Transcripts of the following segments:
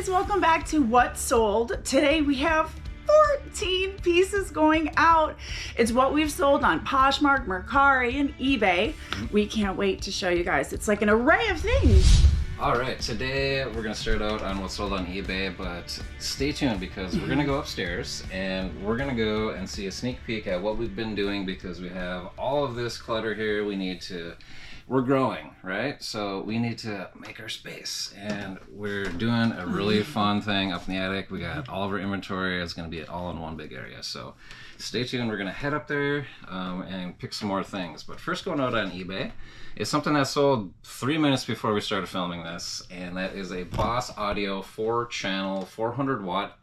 guys, welcome back to What Sold. Today we have 14 pieces going out. It's what we've sold on Poshmark, Mercari, and eBay. We can't wait to show you guys. It's like an array of things. All right, today we're gonna start out on what's sold on eBay, but stay tuned because we're gonna go upstairs and we're gonna go and see a sneak peek at what we've been doing because we have all of this clutter here. We're growing, right? So we need to make our space, and we're doing a really fun thing up in the attic. We got all of our inventory. It's gonna be all in one big area. So stay tuned. We're gonna head up there and pick some more things. But first, going out on eBay is something that sold 3 minutes before we started filming this, and that is a Boss Audio 4-channel 400-watt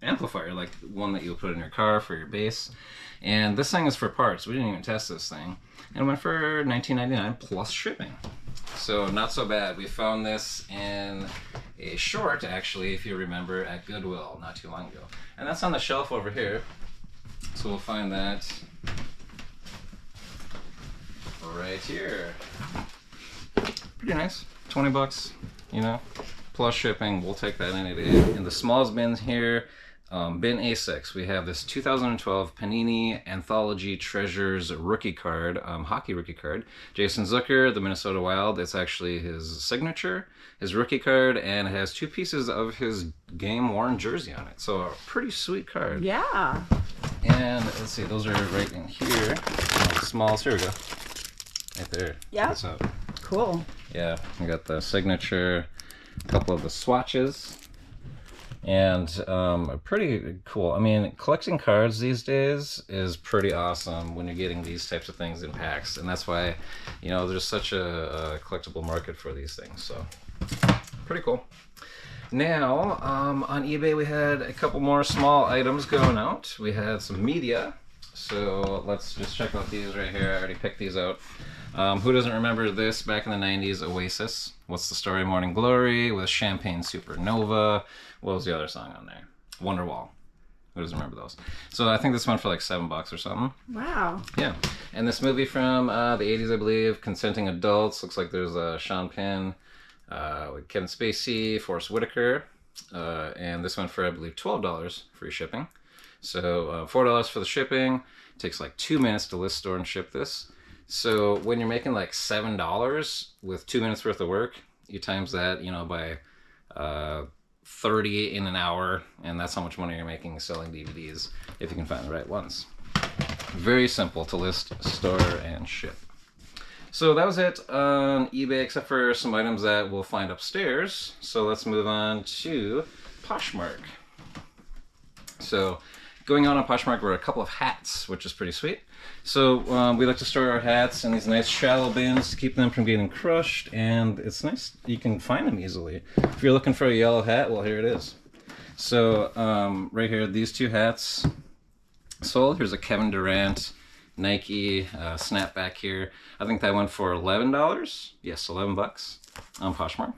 amplifier, like one that you'll put in your car for your bass. And this thing is for parts. We didn't even test this thing. And it went for $19.99 plus shipping. So not so bad. We found this in a short, actually, if you remember, at Goodwill not too long ago. And that's on the shelf over here. So we'll find that right here. Pretty nice. 20 bucks, you know, plus shipping. We'll take that any day. In the smallest bins here, bin A6, we have this 2012 Panini Anthology Treasures rookie card, hockey rookie card. Jason Zucker, the Minnesota Wild. It's actually his signature, his rookie card, and it has 2 pieces of his game-worn jersey on it. So a pretty sweet card. Yeah. And let's see, those are right in here. Smalls, here we go. Right there. Yeah. What's up? Cool. Yeah, we got the signature, a couple of the swatches. And pretty cool. I mean, collecting cards these days is pretty awesome when you're getting these types of things in packs, and that's why, you know, there's such a collectible market for these things. So pretty cool. Now on eBay we had a couple more small items going out. We had some media, so let's just check out these right here. I already picked these out. Who doesn't remember this back in the 90s? Oasis. What's the Story? Morning Glory with Champagne Supernova. What was the other song on there? Wonderwall. Who doesn't remember those? So I think this went for like $7 or something. Wow. Yeah. And this movie from the 80s, I believe, Consenting Adults. Looks like there's Sean Penn, with Kevin Spacey, Forrest Whitaker. And this went for, I believe, $12 free shipping. So $4 for the shipping. Takes like 2 minutes to list, store, and ship this. So when you're making like $7 with 2 minutes worth of work, you times that, you know, by 30 in an hour, and that's how much money you're making selling DVDs if you can find the right ones. Very simple to list, store, and ship. So that was it on eBay, except for some items that we'll find upstairs. So let's move on to Poshmark. So going on Poshmark were a couple of hats, which is pretty sweet. So we like to store our hats in these nice shallow bins to keep them from getting crushed, and it's nice. You can find them easily. If you're looking for a yellow hat, well, here it is. So right here, these 2 hats sold. Here's a Kevin Durant Nike snapback here. I think that went for $11. Yes, $11 on Poshmark.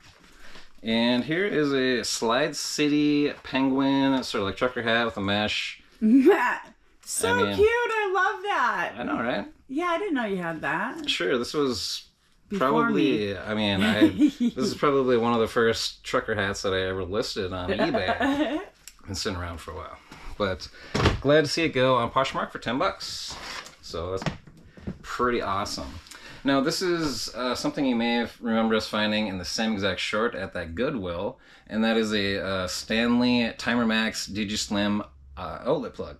And here is a Slide City Penguin, sort of like trucker hat with a mesh. So cute. I love that. I know, right? Yeah, I didn't know you had that. Sure, this was Before probably, me. I mean, this is probably one of the first trucker hats that I ever listed on eBay. Been sitting around for a while. But glad to see it go on Poshmark for $10. So that's pretty awesome. Now, this is something you may have remembered us finding in the same exact short at that Goodwill, and that is a Stanley Timer Max DigiSlim outlet plug.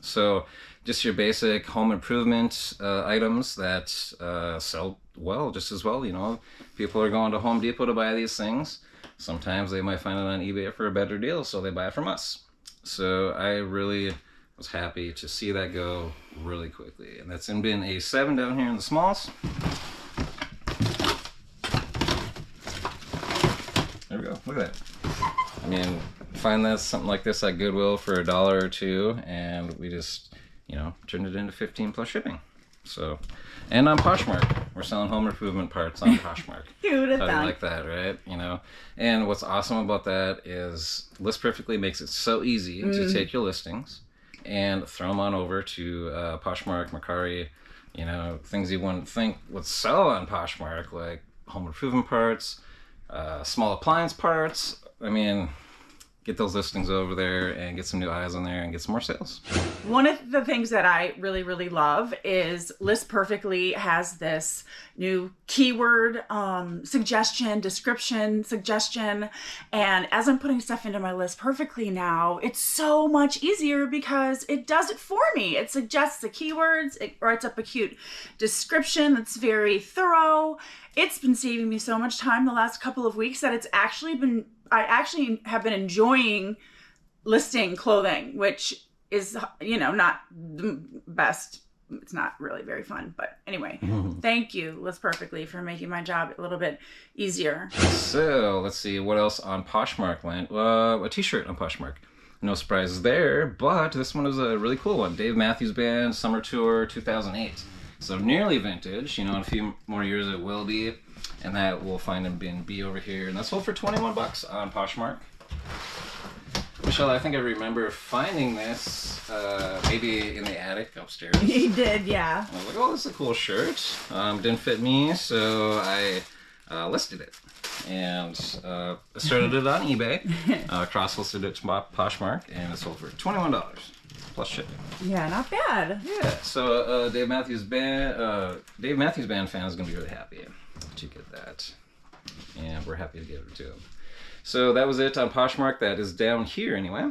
So just your basic home improvement items that sell well, just as well. You know, people are going to Home Depot to buy these things. Sometimes they might find it on eBay for a better deal, so they buy it from us. So I really was happy to see that go really quickly. And that's in bin A7 down here in the smalls. There we go. Look at that. I mean, find that something like this at Goodwill for $1 or $2, and we just, you know, turned it into 15 plus shipping. So, and on Poshmark, we're selling home improvement parts on Poshmark. Who would have I thought? like that, right? You know, and what's awesome about that is List Perfectly makes it so easy to take your listings and throw them on over to Poshmark, Mercari, you know, things you wouldn't think would sell on Poshmark, like home improvement parts, small appliance parts. I mean, get those listings over there and get some new eyes on there and get some more sales. One of the things that I really, really love is List Perfectly has this new keyword description suggestion. And as I'm putting stuff into my List Perfectly now, it's so much easier because it does it for me. It suggests the keywords, it writes up a cute description that's very thorough. It's been saving me so much time the last couple of weeks that I actually have been enjoying listing clothing, which is, not the best. It's not really very fun, but anyway, thank you, List Perfectly, for making my job a little bit easier. So let's see what else on Poshmark went. A t-shirt on Poshmark. No surprises there, but this one is a really cool one. Dave Matthews Band Summer Tour 2008. So nearly vintage, in a few more years it will be. And that we'll find in B over here. And that's sold for $21 on Poshmark. Michelle, I think I remember finding this maybe in the attic upstairs. You did, yeah. I was like, oh, this is a cool shirt. Didn't fit me, so I listed it. And I started it on eBay, cross-listed it to Poshmark, and it sold for $21 plus shipping. Yeah, not bad. Yeah, so Dave Matthews Band fan is going to be really happy to get that. And we're happy to give it to him. So that was it on Poshmark. That is down here anyway.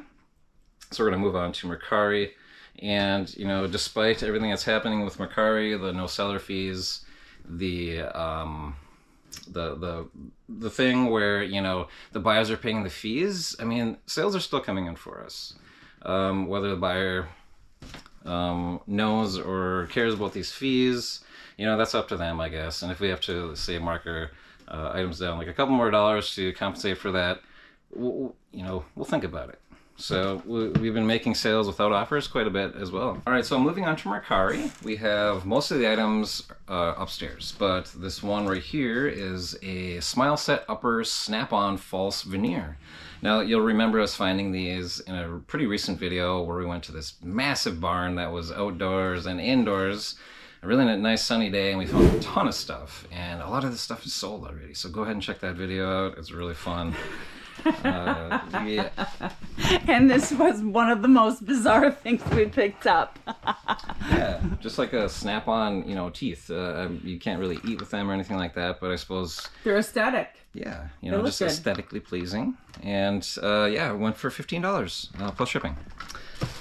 So we're going to move on to Mercari. And, despite everything that's happening with Mercari, the no seller fees, the thing where, the buyers are paying the fees, sales are still coming in for us. Whether the buyer knows or cares about these fees, that's up to them, I guess. And if we have to, say, mark our items down like a couple more dollars to compensate for that, we'll think about it. So we've been making sales without offers quite a bit as well. All right, so moving on to Mercari, we have most of the items upstairs, but this one right here is a Smile Set Upper Snap-On False Veneer. Now, you'll remember us finding these in a pretty recent video where we went to this massive barn that was outdoors and indoors. A really nice sunny day, and we found a ton of stuff, and a lot of this stuff is sold already. So go ahead and check that video out. It's really fun. Yeah. And this was one of the most bizarre things we picked up. Yeah, just like a snap-on, teeth. You can't really eat with them or anything like that, but I suppose they're aesthetic. Yeah, just good. Aesthetically pleasing. And it went for $15 plus shipping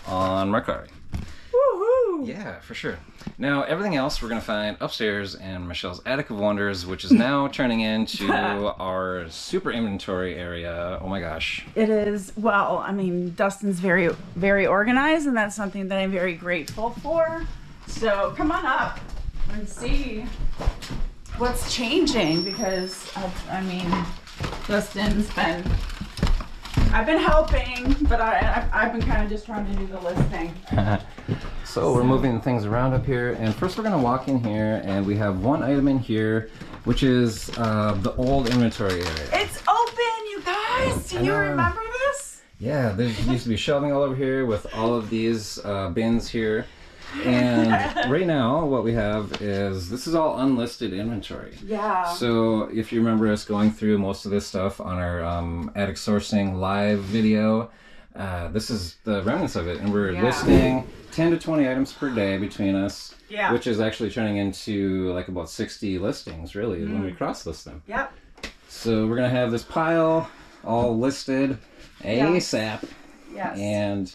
on Mercari. Woohoo! Yeah, for sure. Now, everything else we're going to find upstairs in Michelle's Attic of Wonders, which is now turning into our super inventory area. Oh my gosh. It is. Well, Dustin's very, very organized, and that's something that I'm very grateful for. So come on up and see what's changing, because, Dustin's been... I've been helping, but I've been kind of just trying to do the listing. So we're moving things around up here, and first we're going to walk in here, and we have one item in here, which is the old inventory area. It's open, you guys! Do you remember this? Yeah, there used to be shelving all over here with all of these bins here. And right now what we have is, this is all unlisted inventory. Yeah. So if you remember us going through most of this stuff on our attic sourcing live video, this is the remnants of it, and we're listing 10 to 20 items per day between us, which is actually turning into like about 60 listings really when we cross list them. Yep. So we're gonna have this pile all listed ASAP. Yes. And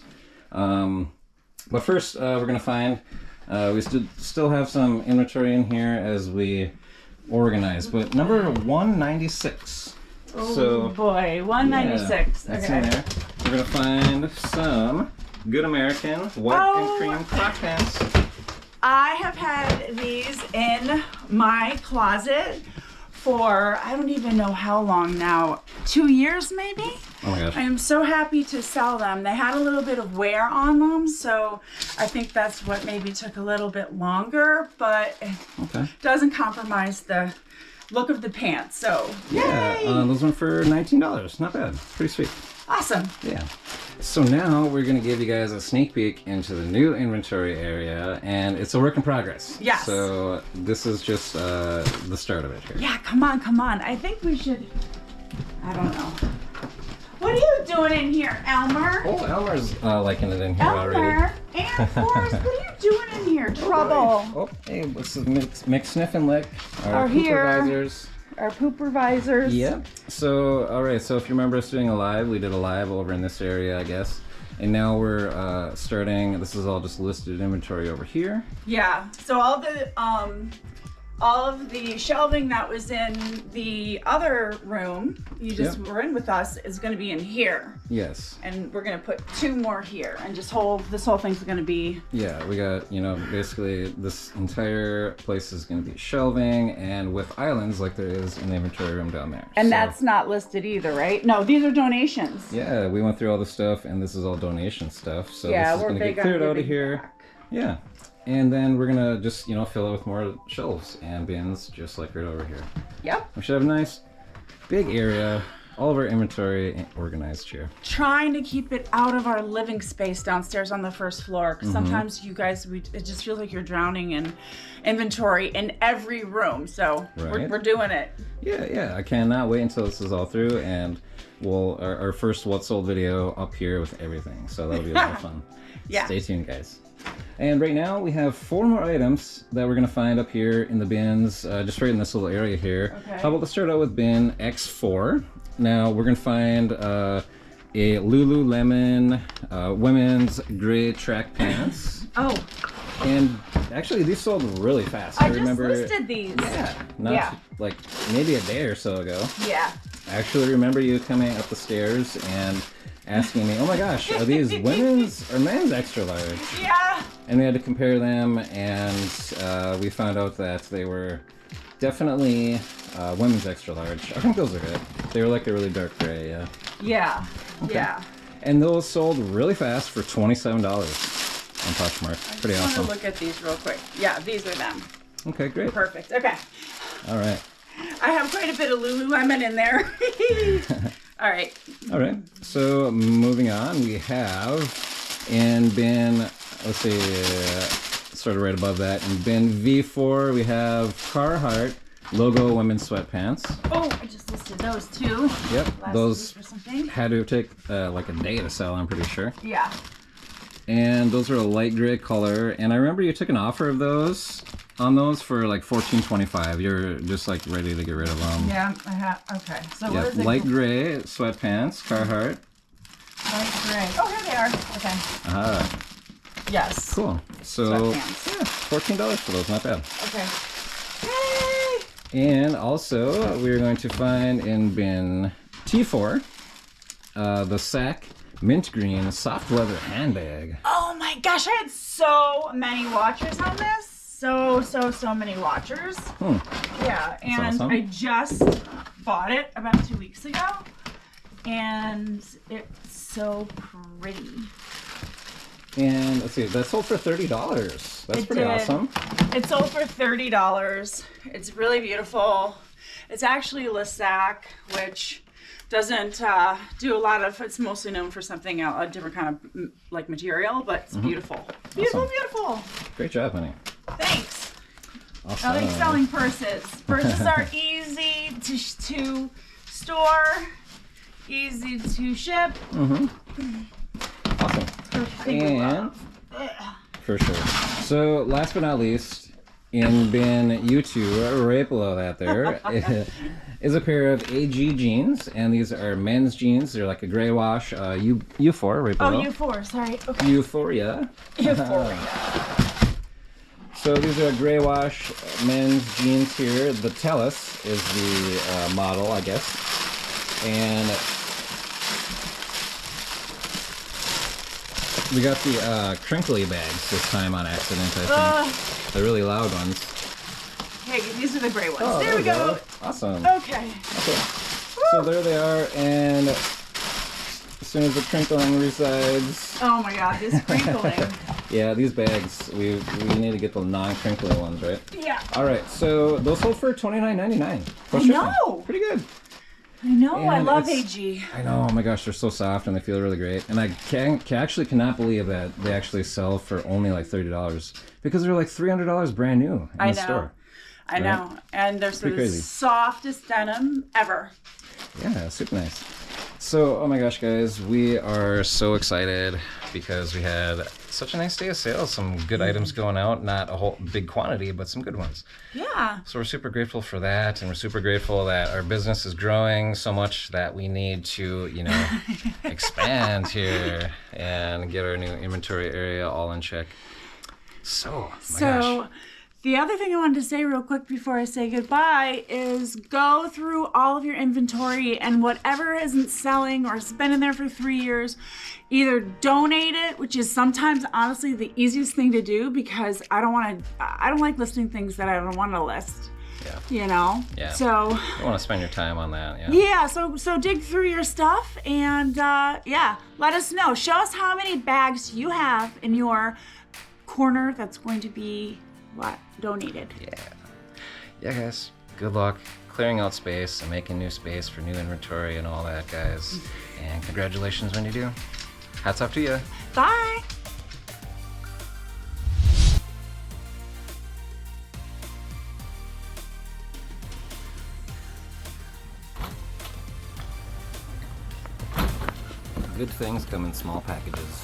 but first, we're going to find, we still have some inventory in here as we organize, but number 196. Oh so, boy, 196. Yeah, that's in there. We're going to find some Good American white and cream croc pants. I have had these in my closet for, I don't even know how long now, 2 years maybe? Oh my gosh. I am so happy to sell them. They had a little bit of wear on them, so I think that's what maybe took a little bit longer, but it doesn't compromise the look of the pants, so yeah, those went for $19. Not bad. Pretty sweet. Awesome. Yeah. So now we're going to give you guys a sneak peek into the new inventory area, and it's a work in progress. Yes. So this is just the start of it here. Yeah, come on. I think we should, I don't know. What What are you doing in here, Elmer? Oh, Elmer's liking it in here already. Elmer and Forrest, what are you doing in here? Trouble. Oh, hey, what's the mix, sniff, and lick? Our supervisors. Our poopervisors. Yep. So, all right. So, if you remember us doing a live, we did a live over in this area, I guess. And now we're starting. This is all just listed inventory over here. Yeah. So all of the shelving that was in the other room you just were in with us is going to be in here. Yes. And we're going to put 2 more here, and this whole thing's going to be. Yeah, we got, basically this entire place is going to be shelving and with islands like there is in the inventory room down there. And that's not listed either, right? No, these are donations. Yeah, we went through all the stuff, and this is all donation stuff. So yeah, this is going to get cleared out of here. Back. Yeah. And then we're gonna just, fill it with more shelves and bins, just like right over here. Yep. We should have a nice big area, all of our inventory organized here. Trying to keep it out of our living space downstairs on the first floor. Because sometimes you guys, it just feels like you're drowning in inventory in every room. So we're doing it. Yeah. I cannot wait until this is all through, and our first What Sold video up here with everything. So that'll be a lot of fun. Yeah. Stay tuned, guys. And right now we have 4 more items that we're gonna find up here in the bins, just right in this little area here. Okay. How about let's start out with bin X4. Now we're gonna find a Lululemon women's gray track pants. Oh. And actually these sold really fast. I just listed these. Yeah. Like maybe a day or so ago. Yeah. I actually remember you coming up the stairs and asking me, oh my gosh, are these women's or men's extra large? Yeah. And we had to compare them, and we found out that they were definitely women's extra large. I think those are good. They were like a really dark gray, yeah. Yeah. Okay. Yeah. And those sold really fast for $27 on Poshmark. Pretty awesome. I just want to look at these real quick. Yeah, these are them. Okay, great. Perfect. Okay. All right. I have quite a bit of Lululemon in there. All right. So moving on, we have in bin, let's see, sort of right above that, in bin V4, we have Carhartt logo women's sweatpants. Oh, I just listed those too. Yep, those had to take like a day to sell, I'm pretty sure. Yeah. And those are a light gray color, and I remember you took an offer of those for like $14.25. You're just like ready to get rid of them. Yeah, I have. Okay, so what is it? Light gray sweatpants, Carhartt. Light gray. Oh, here they are. Okay. Aha. Yes. Cool. So Sweatpants. $14 for those, not bad. Okay. Yay! And also, we're going to find in bin T4 the Sac mint green soft leather handbag. Oh my gosh, I had so many watchers on this. So many watchers. Yeah, and awesome. I just bought it about 2 weeks ago, and it's so pretty. And let's see, that sold for $30. That's pretty awesome. It sold for $30. It's really beautiful. It's actually Lissac, which doesn't do a lot of, it's mostly known for something, a different kind of like material, but it's beautiful. Beautiful. Great job, honey. Thanks. Awesome. I like selling purses. Purses are easy to store, easy to ship. Awesome. And for sure. So last but not least, in bin U2, right below that there, is a pair of AG jeans, and these are men's jeans. They're like a gray wash. U4 right below. Oh, U4, sorry. Okay. Euphoria. Euphoria. So these are gray wash men's jeans here. The Tellus is the model, I guess. And we got the crinkly bags this time on accident, I think. The really loud ones. Okay, these are the gray ones. Oh, there we go. Awesome. Okay. So there they are, and as soon as the crinkling resides... Oh my god, this crinkling. Yeah, these bags, we need to get the non-crinkly ones, right? Yeah. Alright, so those sold for $29.99. I know! Pretty good. I know, And I love AG. I know, oh my gosh, they're so soft and they feel really great. And I actually cannot believe that they actually sell for only like $30. Because they're like $300 brand new in the store. I know. And they're the softest denim ever. Yeah, super nice. So, oh my gosh, guys, we are so excited because we had such a nice day of sales. Some good items going out, not a whole big quantity, but some good ones. Yeah. So we're super grateful for that, and we're super grateful that our business is growing so much that we need to, expand here and get our new inventory area all in check. So, my gosh. The other thing I wanted to say real quick before I say goodbye is go through all of your inventory, and whatever isn't selling or has been in there for 3 years, either donate it, which is sometimes honestly the easiest thing to do because I don't like listing things that I don't want to list. Yeah. Yeah. So you don't want to spend your time on that. Yeah. Yeah. So dig through your stuff and let us know. Show us how many bags you have in your corner that's going to be donated. Yeah, guys. Good luck clearing out space and making new space for new inventory and all that, guys. And congratulations when you do. Hats off to you. Bye. Good things come in small packages.